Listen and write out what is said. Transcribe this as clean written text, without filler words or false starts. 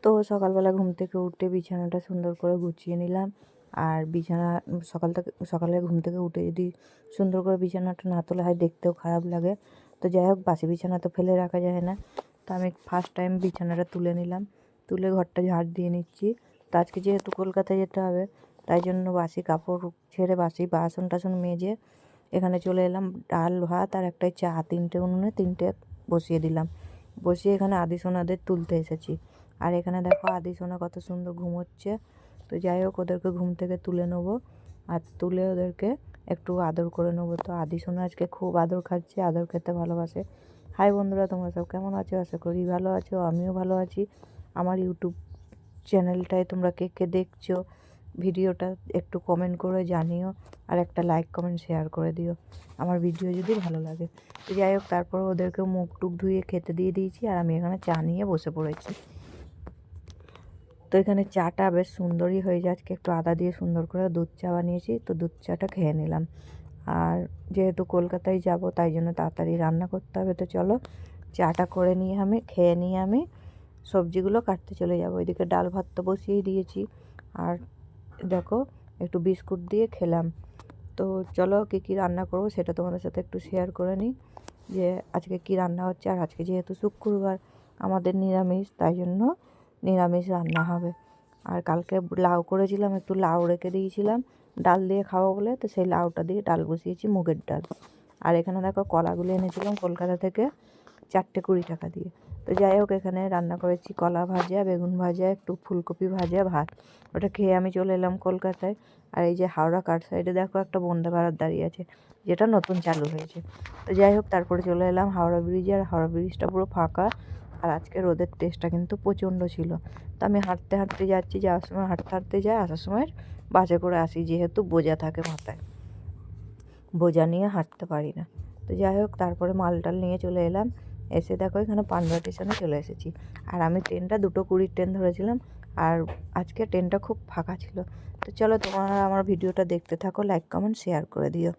তো সকালবেলা ঘুম থেকে উঠে বিছানাটা সুন্দর করে গুছিয়ে নিলাম। আর বিছানা সকালে ঘুম থেকে উঠে যদি সুন্দর করে বিছানাটা না তোলা হয় দেখতেও খারাপ লাগে। তো যাই হোক, বাসি বিছানা তো ফেলে রাখা যায় না। তো আমি ফার্স্ট টাইম বিছানাটা তুলে নিলাম, তুলে ঘরটা ঝাড় দিয়ে নিচ্ছি। তো আজকে যেহেতু কলকাতায় যেতে হবে, তাই জন্য বাসি কাপড় ছেড়ে বাসি বাসন টাসন মেজে এখানে চলে এলাম। ডাল ভাত আর একটাই চা, তিনটে উনুনে তিনটে বসিয়ে দিলাম। বসিয়ে এখানে আদি সোনাদের তুলতে এসেছি। আর এখানে দেখো আদি সোনা কত সুন্দর ঘুমোচ্ছে। তো যাই হোক, ওদেরকে ঘুম থেকে তুলে নেবো, আর তুলে ওদেরকে একটু আদর করে নেবো। তো আদি সোনা আজকে খুব আদর খাচ্ছে, আদর খেতে ভালোবাসে। হাই বন্ধুরা, তোমরা সব কেমন আছো? আশা করি ভালো আছো, আমিও ভালো আছি। আমার ইউটিউব চ্যানেলটায় তোমরা কে কে দেখছো ভিডিওটা একটু কমেন্ট করে জানিও, আর একটা লাইক কমেন্ট শেয়ার করে দিও আমার ভিডিও যদি ভালো লাগে। তো যাই হোক, তারপর ওদেরকে মুখ টুক ধুয়ে খেতে দিয়ে দিয়েছি, আর আমি এখানে চা নিয়ে বসে পড়েছি। তো এখানে চাটা বেশ সুন্দরই হয়ে যায়। আজকে একটু আদা দিয়ে সুন্দর করে দুধ চা বানিয়েছি, তো দুধ চাটা খেয়ে নিলাম। আর যেহেতু কলকাতায় যাব, তাই জন্য তাড়াতাড়ি রান্না করতে হবে। তো চলো, চাটা করে নিয়ে খেয়ে নিয়ে আমি সবজিগুলো কাটতে চলে যাব। এদিকে ডাল ভাত তো বসিয়েই দিয়েছি, আর দেখো একটু বিস্কুট দিয়ে খেলাম। তো চলো, কী রান্না করবো সেটা তোমাদের সাথে একটু শেয়ার করে নিই, যে আজকে কি রান্না হচ্ছে। আর আজকে যেহেতু শুক্রবার, আমাদের নিরামিষ, তাই জন্য নিরামিষ রান্না হবে। আর কালকে লাউ করেছিলাম, একটু লাউ রেখে দিয়েছিলাম ডাল দিয়ে খাবো বলে, তো সেই লাউটা দিয়ে ডাল বসিয়েছি, মুগের ডাল। আর এখানে দেখো কলাগুলো এনেছিলাম কলকাতা থেকে, 4টে 20 টাকা দিয়ে। তো যাই হোক, এখানে রান্না করেছি কলা ভাজা, বেগুন ভাজা, একটু ফুলকপি ভাজা, ভাত। ওটা খেয়ে আমি চলে এলাম কলকাতায়। আর এই যে হাওড়া কার সাইডে দেখো একটা বন্দে ভারত দাঁড়িয়ে আছে, যেটা নতুন চালু হয়েছে। তো যাই হোক, তারপরে চলে এলাম হাওড়া ব্রিজে। আর হাওড়া ব্রিজটা পুরো ফাঁকা। আর আজকে রোদের তেজটা কিন্তু প্রচণ্ড ছিল। তো আমি হাঁটতে হাঁটতে যাচ্ছি, যাওয়ার সময় হাঁটতে হাঁটতে যাই, আসার সময় বাসে করে আসি, যেহেতু বোঝা থাকে মাথায়, বোঝা নিয়ে হাঁটতে পারি না। তো যাই হোক, তারপরে মালটাল নিয়ে চলে এলাম। এসে দেখো এখানে পান্ডুয়া স্টেশনে চলে এসেছি। আর আমি ট্রেনটা 2:20 ট্রেন ধরেছিলাম, আর আজকে ট্রেনটা খুব ফাঁকা ছিল। তো চলো, তোমরা আমার ভিডিওটা দেখতে থাকো, লাইক কমেন্ট শেয়ার করে দিও।